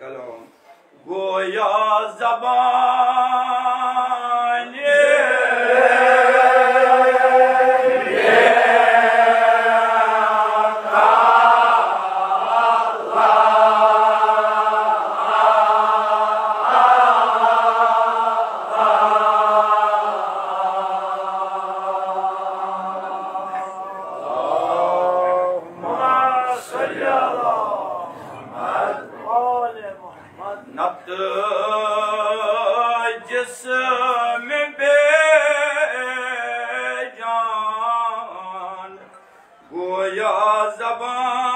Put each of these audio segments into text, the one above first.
کلام گویا زبان جسم بے جان گویا زبان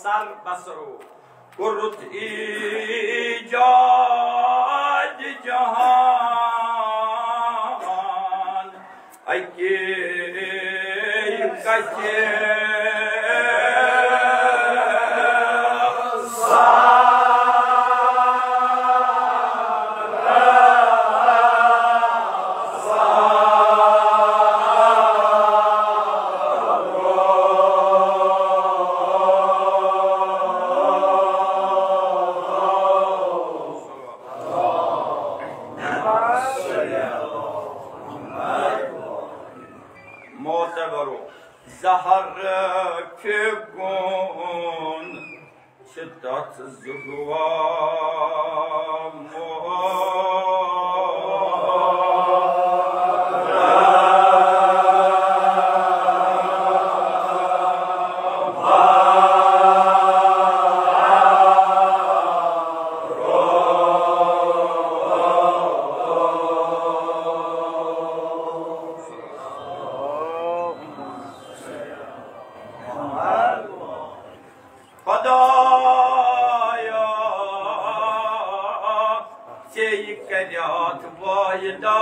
سر بسرو کرت ایجاد جهان ای که کچه معتبرو زهر که گون شدت زهوام خدایا چه کریات وایدا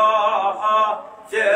چه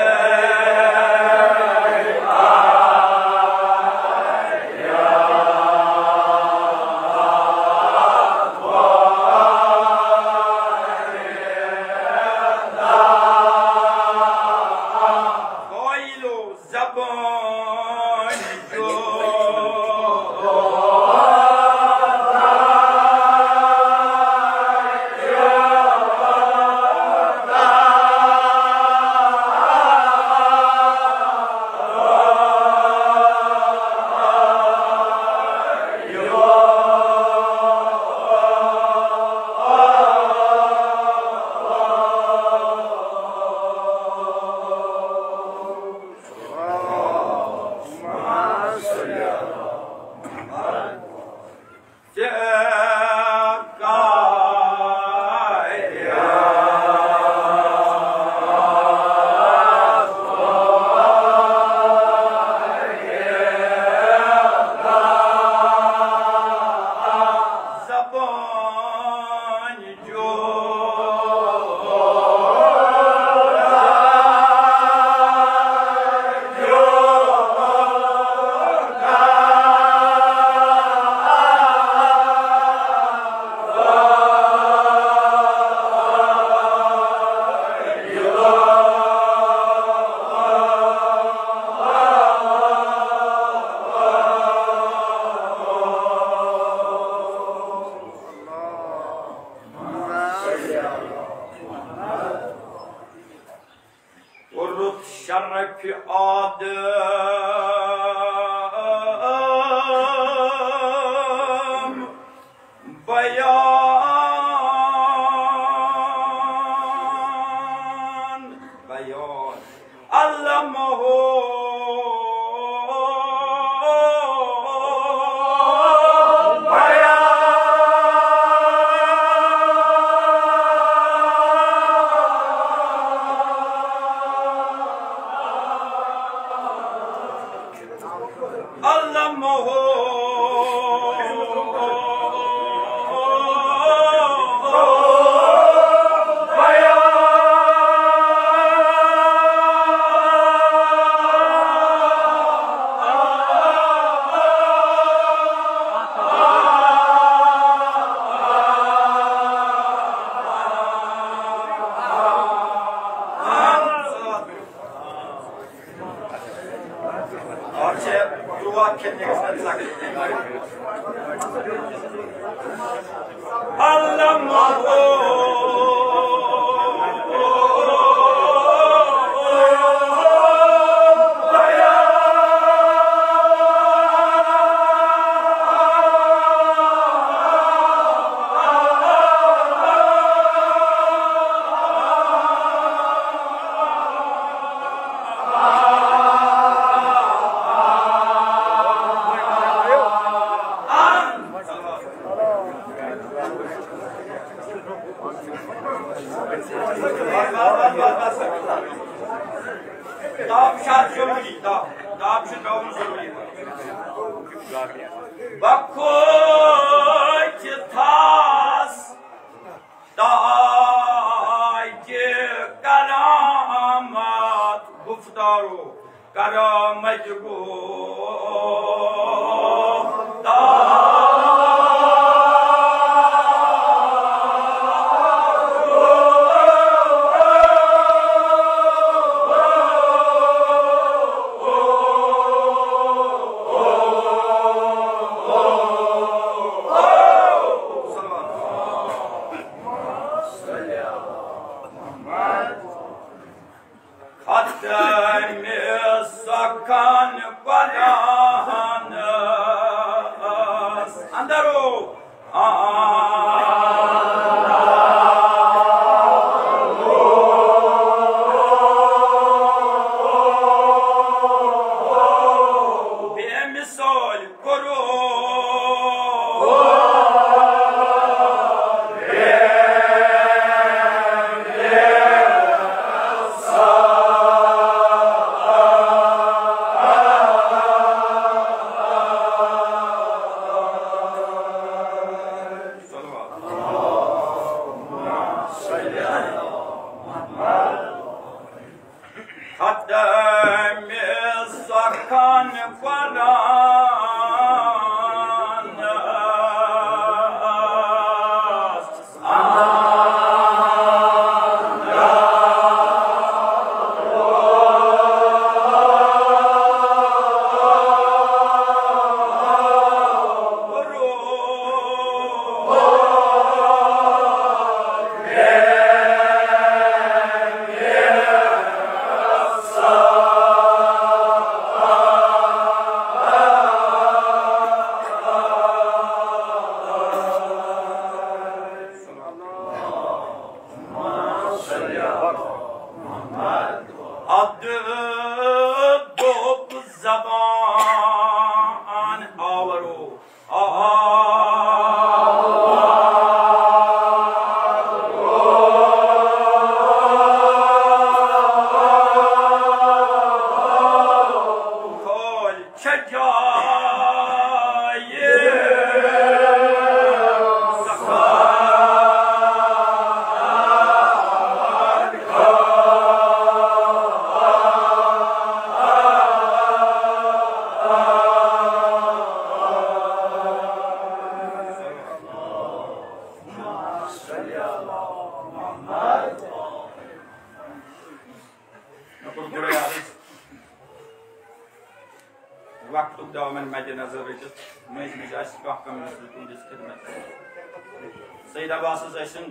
شرک آدم بیان علمه علمه Dağ şart züruri, dağ şu dağın züruri. Bakut tas, dağcı karamat, guftaru karamat gu.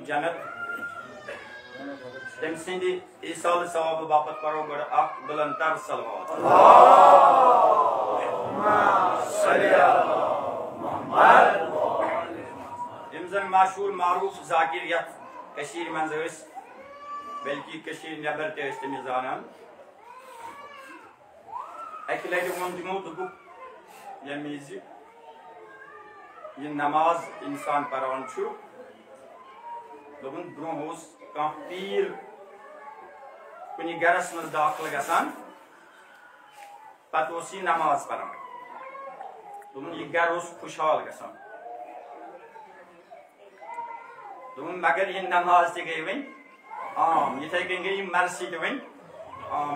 Cennet temsindi İsa'lı sevabı bapat parogar ak bulantar salavat. Allahümme salli ala Muhammed. İmzan maşhur maruf zakiriyat keşir manzarız belki keşir neber testimiz zanan. Ekleri mundumut bu yemizi yin namaz insan parançu. Bugün bromos kampir kuni garasımız daxil gasan patosi namaz paramak. Bugün yigaros kuşal gasan. Bugün magar yin namaz digevin, yitegengeyi mersi devin,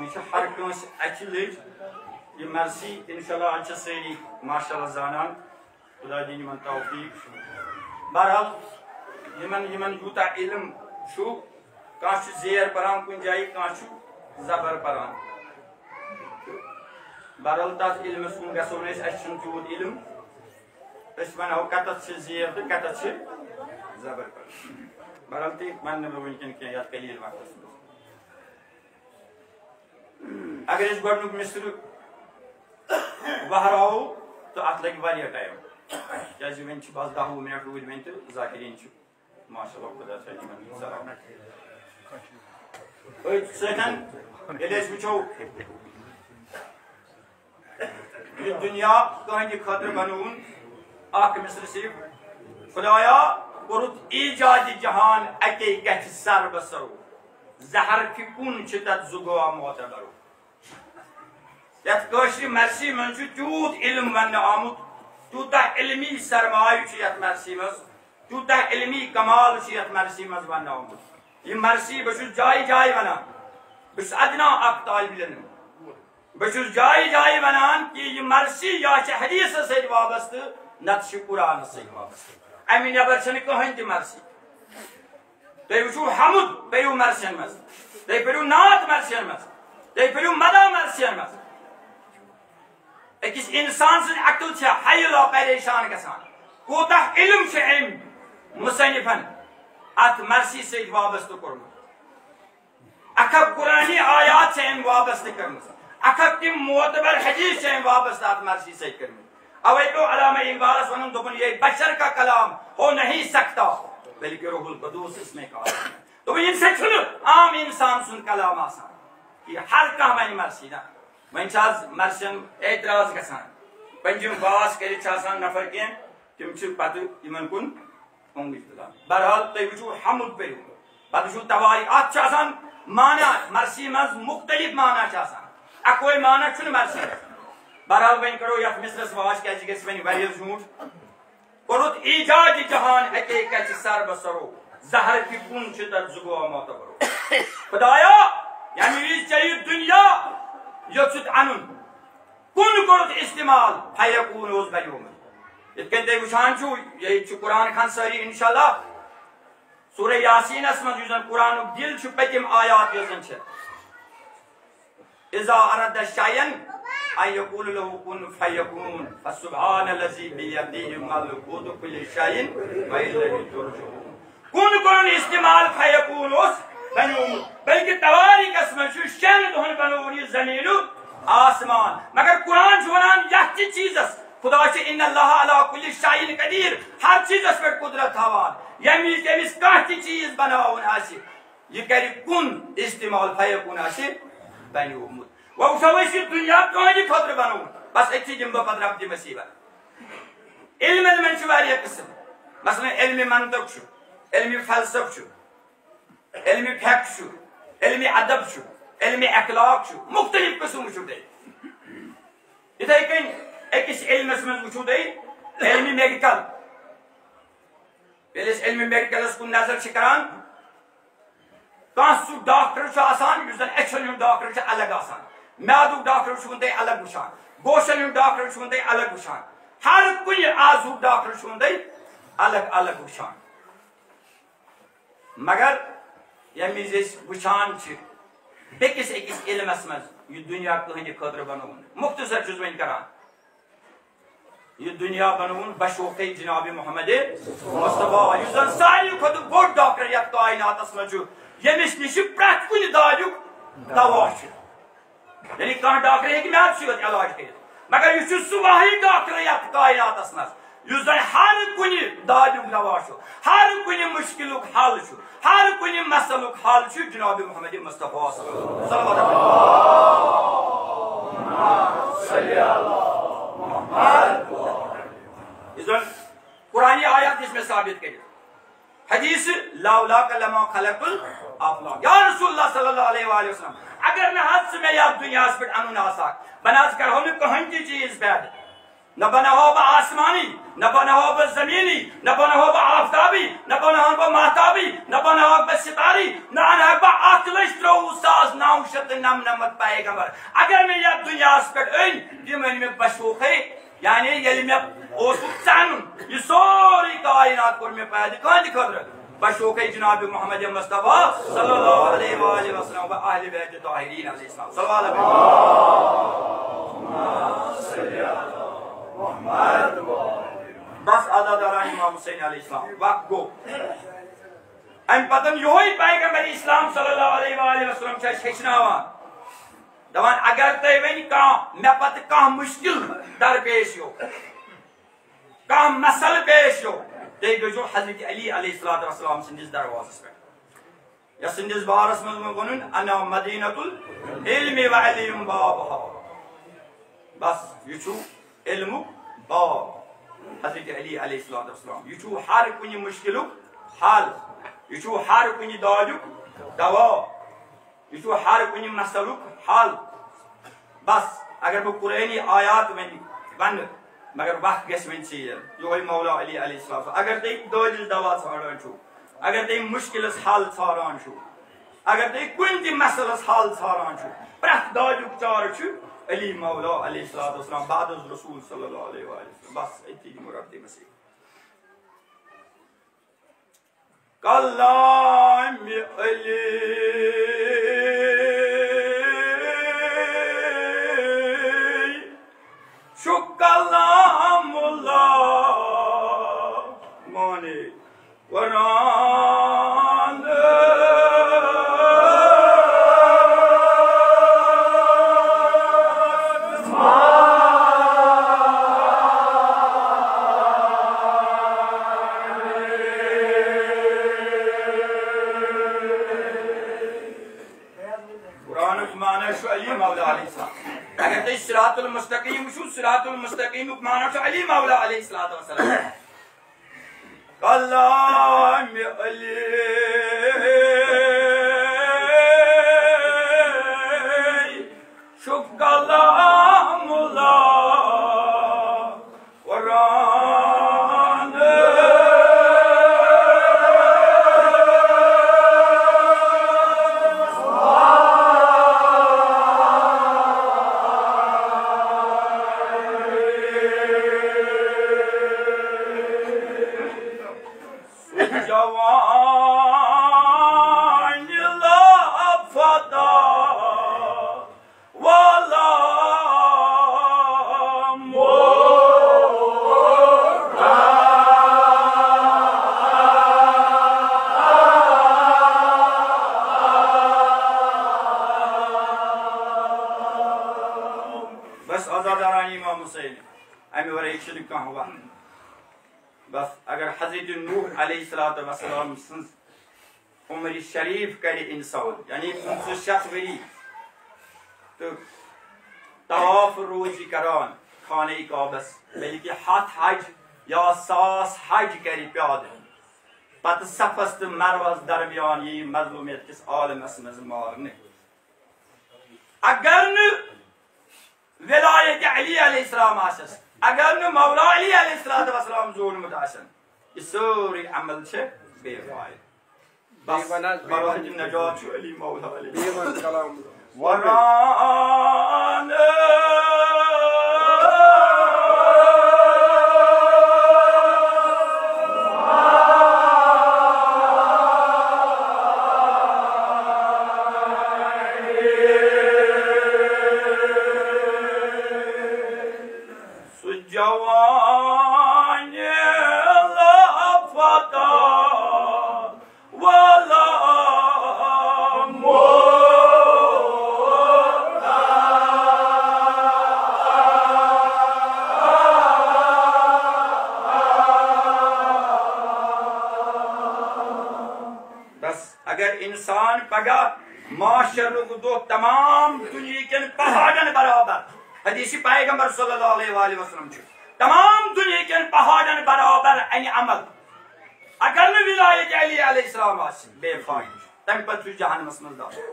yite harkımız açılır, yin mersi inşallah açısıyla maşallah zanan, Khuda dini man tawfiq. Barhal Yemen juta ilm şu kaçı zehir paran kunjai kaçı zabar paran. Baral tas ilm sun gasones action jud ilm. Esman au katat se zehir de katat se zabar paran. Baral ti man ne mungkin ke yat qalil waqt. Agar is gornuk misru bahrao to atlagi variya time. Jaz men ci baz dahu minut ruid mentu zakirin ci. Maşallah kadar sayıman selam. Oy sen eleş biço. Dünya kani kadr banun ak misr sirf Khudaya कोरुत ईजाद जहान अके कथ sir बसरो जहर फिकुन तथ जुगवा मोतबरो यह मरसी मन तूत इल्म वन आमुत तूता इल्मी सरमाय मरसी मज तूता इल्मी कमाल मरसी मज वन आमुत यह मरसी बस जाय जाय वन बस अदना अख तालिब इल्म बस जाय जाय वनान कि यह मरसी या हदीस से वाबस्त नत कुरान से वाबस्त अमि नबर कहन ति मरसी तुम वो हमुद परू मरसियन मज तुम परू नात मरसियन मज तुम परू मदा मरसियन मज अकिस इंसान सद अकल हयला परेशान गसान कोता इल्म अम मुसन्निफन अत मरसी से वाबस्त कोर्मुत अख कुरानी आयात अम वाबस्त कर्मुत अख तिम मोतबर हदीस अम वाबस्त अत मरसी से कर्मुत अवे तो अल्लामा इकबाल वन दोपन ये बशर का कलाम हो नहीं सकता बल्कि रूहुल कुद्दूस इसमें कहा तो इनसे आम इंसान सुन कलाम आसान कि हर कह वन मरसी ना वन मरसियन एतराज गसान पंजम बास कर नफर कह तिम पन कुन उंगली तुलान बहरहाल तुम वो हमुद पे पे तवारी अत माना मरसी मज मुख्तलिफ माना अकोई माना मरसी बहरहाल वन करो ये मिसरस वाश क्या वन वे झूठ कोरुत ईजाद जहान अके कच सर बसरो जहर की कुन तथ जुगो मोतबरो खुदाया यमी चाहिए दुनिया योत अन कुन कोरुत इस्तेमाल फयकून ओस बयोम इतकन तुम वुचान ये कुरान खान सारी इंशाल्लाह सूरह यासीनस मज युजन कुरान दिल पतिम आयात योजन इज़ा अरद शयन अयकुल लहु कुन फयकून फसुब्हानल्लज़ी बियदिही मलकूतु कुल्लि शयइन व इलैहि तुरजऊन कुन कुन इस्तेमाल फयकून ओस बनुम बल्कि तवारी कसम शन दोहन बनोन जमीन आसमान मगर कुरान वनान यथ चीजस खुदा इन्नल्लाह अला कुल्लि शयइन कदीर हर चीजस पे कुदरत थवान यमी तमिस कह चीज बनावन आसि यह कर कुन इस्तेमाल फयकून आसि बनुम वो दुनिया कहानी खतर बनो बस अथी दिम बह पे रब्दि मसीबत इल्म मन किस्म मसलन इल्म मंतक इल्म फलसफ इल्म फैक इल्म अदब इल्म अखलाक मुख्तलिफ किस्म वो इथे कन अकिस इल्मस मज वो इल्म मेडिकल इल्म मेडिकलस कुन नजर करान कह डॉक्टर एचन डॉक्टर अलग आसान म्यादुक डॉक्टर वो अलग वुचान गोशन डॉक्टर वो अलग वुचान हर कुछ आजू डॉक्टर वो अलग अलग वुचान मगर यमि वुचान बेकिस अकिस इल्मस मज यह दुनिया कहनी खतर बनोन मुख्तसर वन करान यह दुनिया बनोन बशोक जनाब मोहम्मद मुस्तफा युजन सारी खुद बोड़ डॉक्टर यथ कायनातस मज यमिस निश प्रत कुन दाजुक दवा यानी कह डॉक्टर हे म्याद सत इलाज कर मगर यह सुवाही डॉक्टर यथ कायनातस मज हर कुन दाजुक दवा हर कुन मुश्किल हल हर कुन मसलुक हल जनाब मोहम्मद मुस्तफा सल्लल्लाहु कुरानी आयत इसमें साबित कर हदीस लौला कलमा खलकुल अफलाक या रसूलुल्लाह सल्लल्लाहु अलैहि वसल्लम अगर न हद से मैं या दुनिया पे अनु नासाक बनास कर हम कहन की चीज पैद न बना हो बा आसमानी न बना हो बा जमीनी न बना हो बा आफताबी न बना हो बा महताबी न बना हो बा सितारी न अना बा अखलश त्रोसाज नाउशत नम नमत पैगंबर अगर मैं या दुनिया पे अन दिमन में बशोख है यानी यलि में ओसन ये सारी कायनात को में पैदा कहां खतर बशोक जनाब मोहम्मद मुस्तफा सल्लल्लाहु अलैहि वसल्लम व अहले बैत ताहिरीन अलैहिस्सलाम सल्लल्लाहु अलैहि बस आदादारा इमाम हुसैन अलैहिस्सलाम वक्त गो अम पतन योई पैगंबर इस्लाम सल्लल्लाहु अलैहि वसल्लम छ हेचनावान दवान अगर तय वन कह मे पत कह मुश्किल दरपेश हो कह मसल पेश हो ते गजो हजरत अली अलैहिस्सलाम सिंदिस दरवाज़स पे या सिंदिस बारस में वनुन अना मदीनतुल इल्मी व इल्म बाबहा बस यछु इल्मु बाब Hazreti Ali aleyhissalatu vesselam. Yuchu har kuni mushkiluk hal. Yuchu har kuni daduk dava. Yuchu har kuni masaluk hal. Bas agar bu Qur'ani ayat one मगर वक्त गस वन ये मौला अली अलैहिस्सलाम अगर ते दलिल दवा छाड़ान छु अगर ते मुश्किलस हल छाड़ान छु अगर ते कुन ति मसलस हल छाड़ान छु प्रथ दाजुक चार छु अली मौला अलैहिस्सलाम बाद रसूल सल्लल्लाहु अलैहि वसल्लम बस इतनी मुराद मसी कल्लाम अली शुक्लामुल्लाह माने वरान कुरान माने शो अली मौला अलैहिस्सलाम अगर ते सिरातुल मुस्तकीम शो सिरातुल मुस्तकीम माना शो अली मौला अलैहिस्सलातु वस्सलाम कल्लाम अली शुक्लामुल्लाह वरान बस अगर हज़रत नूह अलैहिस्सलातु वस्सलाम उम्र शरीफ करे इंसान यानी 560 वरी तो तवाफ रोजी करान खाने काबस बल्कि हाथ हज या सास हज करे प्याद पत सफस तो मरवस दरमियान ये मजलूमियत किस आलमस मज मारने अगर विलायत अली अलैहिस्सलाम आसस अगर न मौला अली अलैहिस्सलातु वस्सलाम जोन मुतासन ये सारी अमल छे बेफायदा बस मरहज नजात अली मौला अली वरान इंसान पगा माशर दो तमाम दुनिया के पहाड़न बराबर हदीस पैगंबर सल्लल्लाहु अलैहि वसल्लम तमाम दुनिया के पहाड़न बराबर अन अमल अगर न विलायत अली अलैहिस्सलाम बेफायदा तम पर जहन्नम मज दाखिल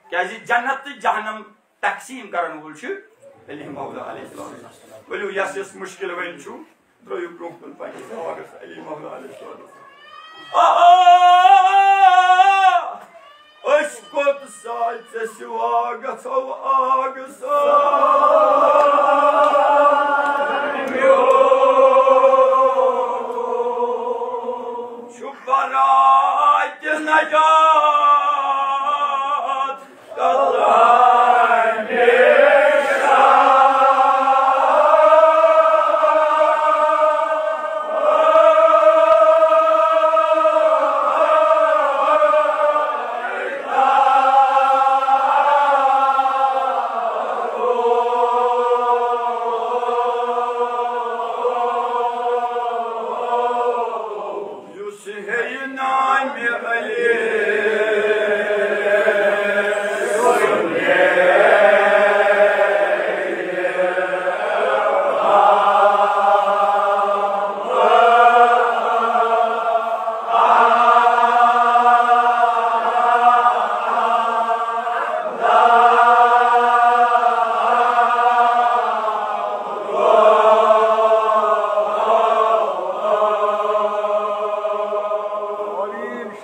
क्या जन्नत जहन्नम तकसीम करन वोल अली मौला अलैहिस्सलाम वलु यस मुश्किल वन द्रयु ब्रोकन पानी आगस अली मौला अलैहिस्सलाम Aşkot salçesi ağası ağası şu barat necat kalani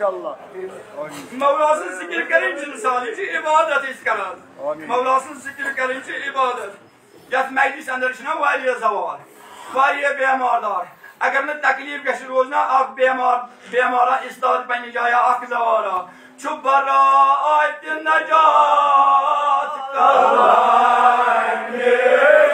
inşallah. Mevlasının zikir kerince misali ki ibadet iskarar. Mevlasının zikir kerince ibadet. Yat meclis andarışına variye zavar. Variye bemardar. Eğer ne teklif geçir rozna ak bemara istad beni jaya ak zavara. Çubara aytin necat kalan geçer.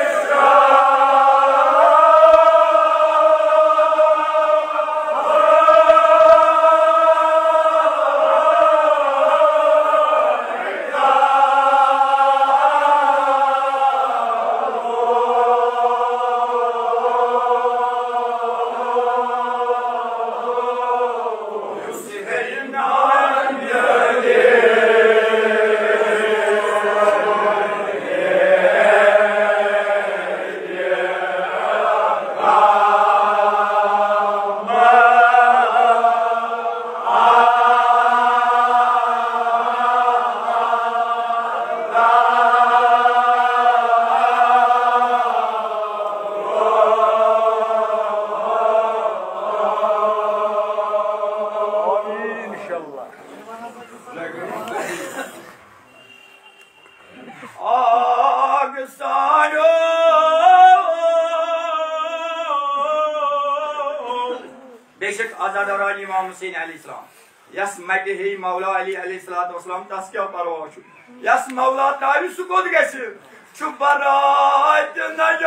Hüseyin aleyhisselam. Yas Mekke'yi Mevla Ali aleyhissalatu vesselam taskiya parvaçu. Yas Mevla tabi sukut geçir. Çubarat necat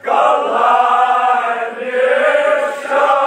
kalan yaşa.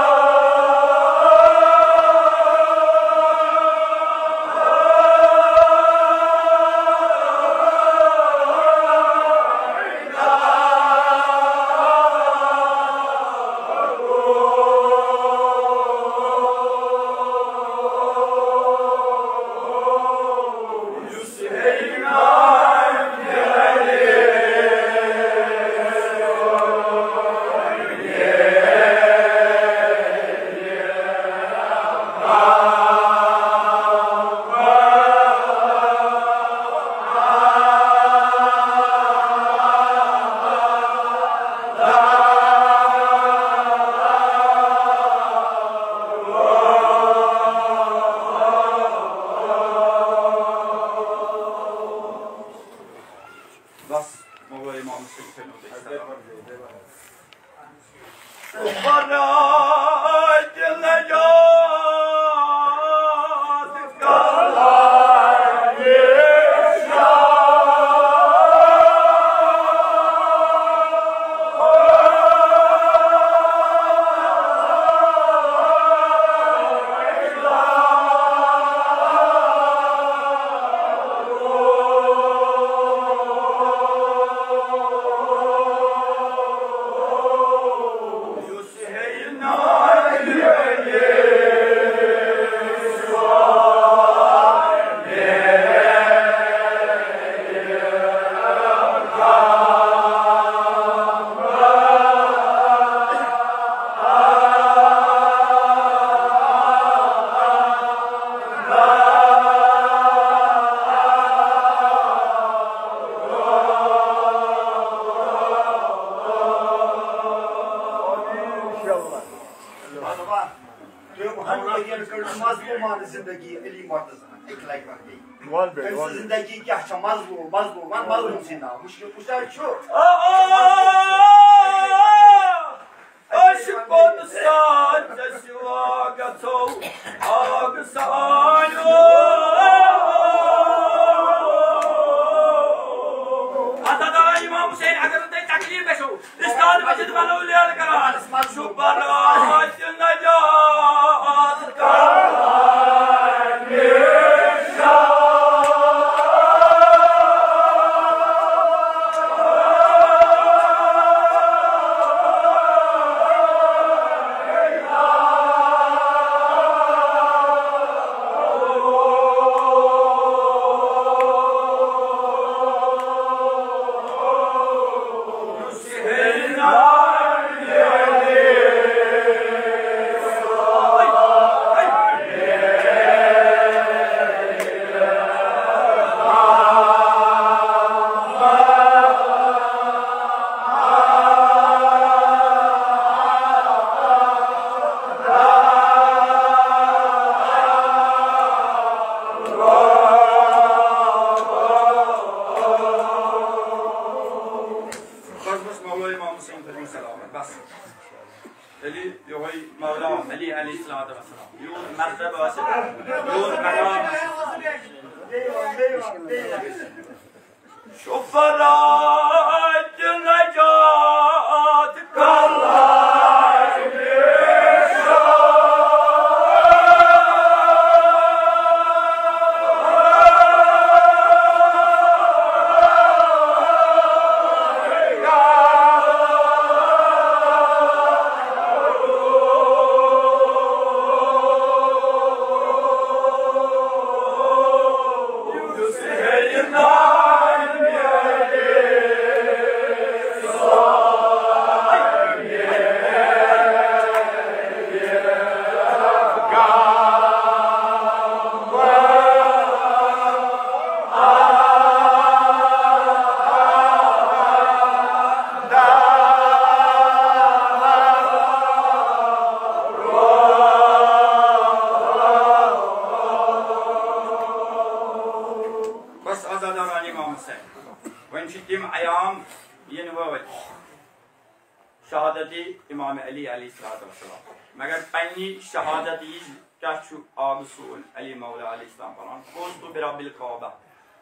जिंदगी क्या अच्छा मजबूर मजबूर one मजलूम सी ना मुश्किल कुछ छो aşık olsan cesva gatov ağsayo Atada İmam Hüseyin Hazretleri taklif beşo İstihad Mecid Manavliyal Karan Şu barat necat kalan yaşa مولاهم علي عليه الصلاة والسلام يود مرتبة واسعة يود مقام شوف راج نجاتك الله شهادتي إمام علي عليه الصلاة والسلام مگر پنی شهادتي كشو آبسول علي مولا عليه السلام فلان قلت برب الكعبة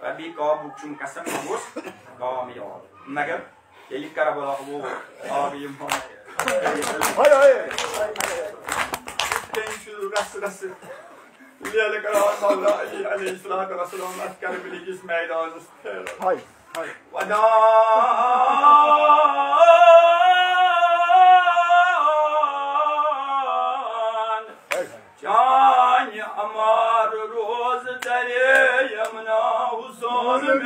ربي كعبة بكشم قسم نبوس قامي يار مگر يلي كربلاء هو آبي إمام هاي تنشو رس اللي على كلام مولا علي عليه الصلاة والسلام أذكر بليجس ميدان مستهل هاي ودا امار روز دری یمنا حسون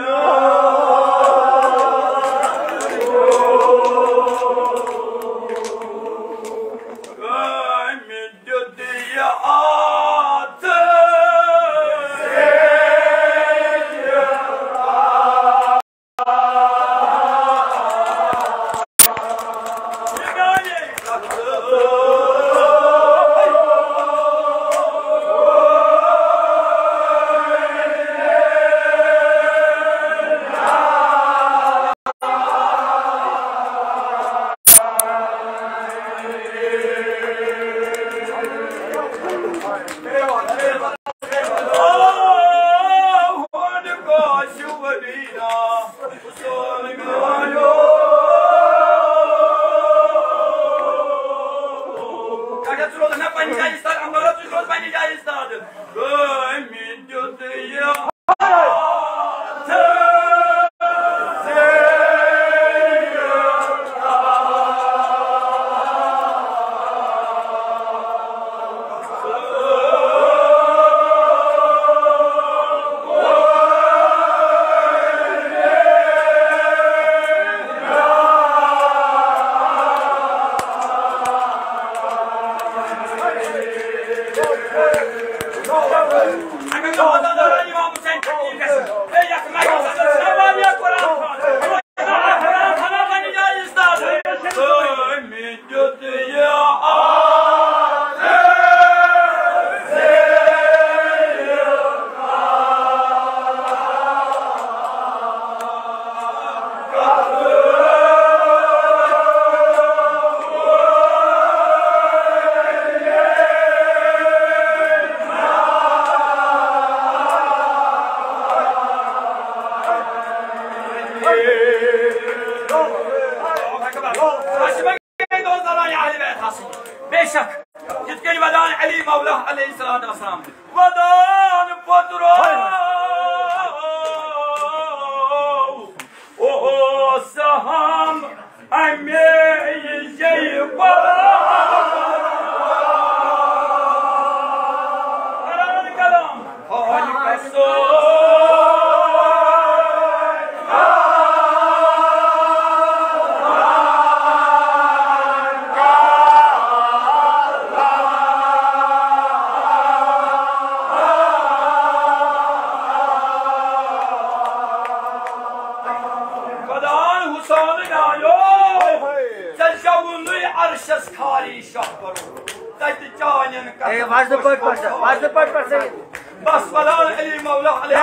بس فلان علي مولا عليه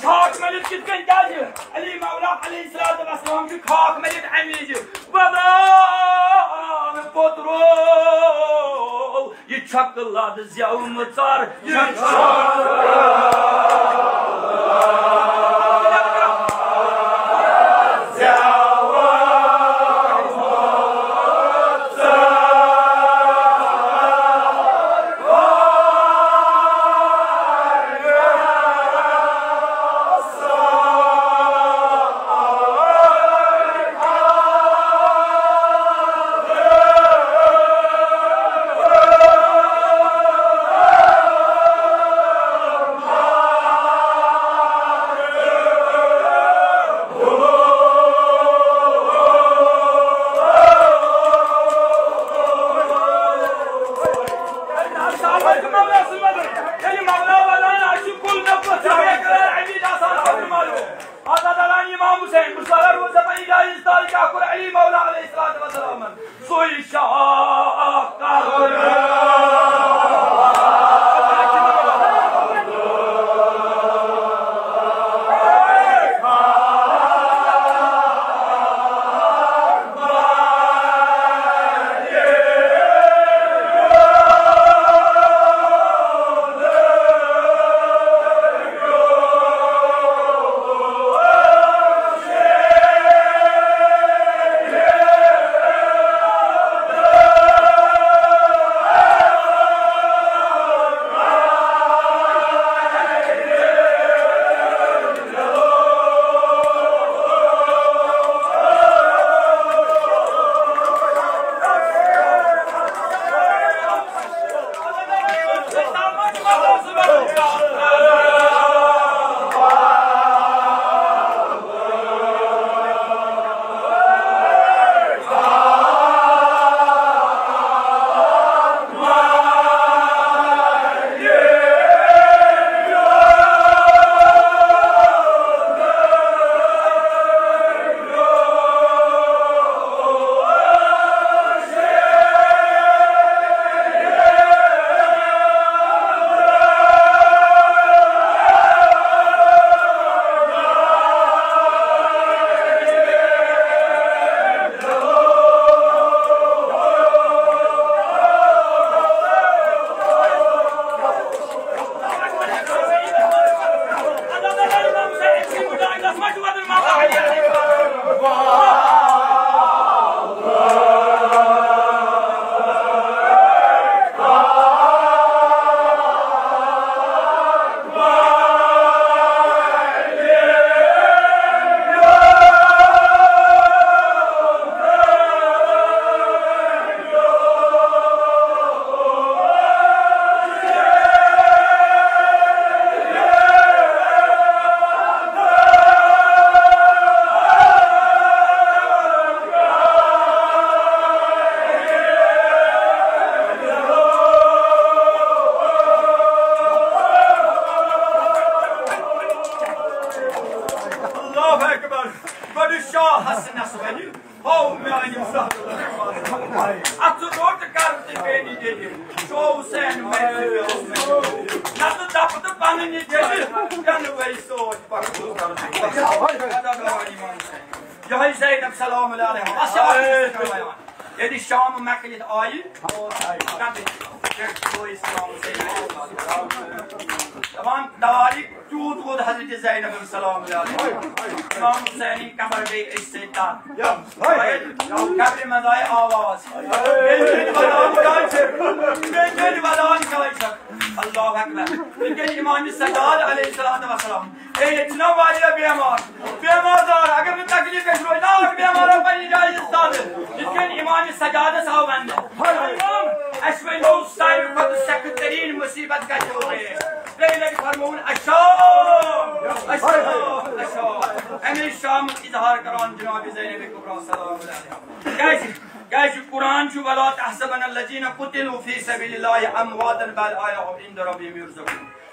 خاك ملك كتكن جاجي علي مولا عليه الصلاة والسلام خاك ملك عميجي وضان potro ye çakılladı ziyavımıtar ye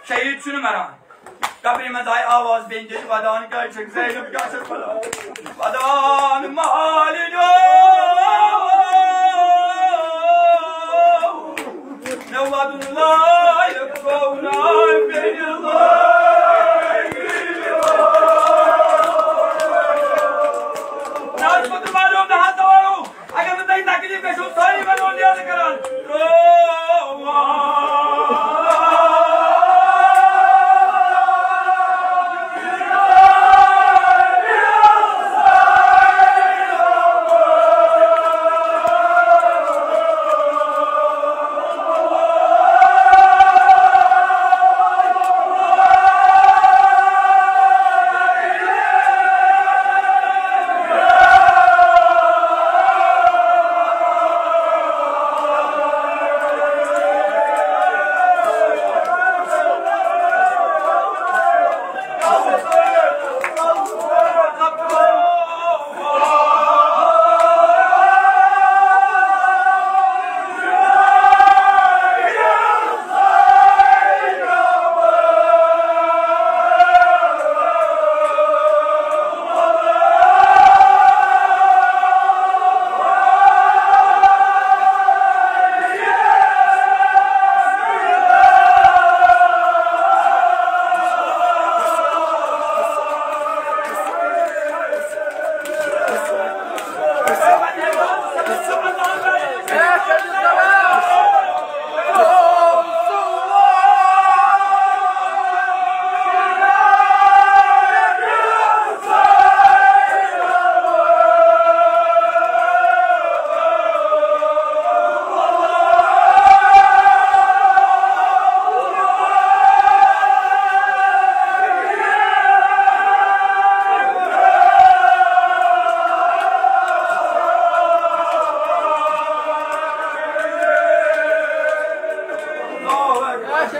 Şehit şunu merak. Kabrime dahi avaz benceli vadanı gerçek Zeynep gerçek vadan. Vadan malin ne vadun layık kovnan beni layık. Nazmadı malum da hatta o. Agar ben takip etmek şu sayı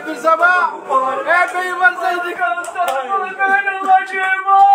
بالسماء. يا بي مرزقك. من الرجيم.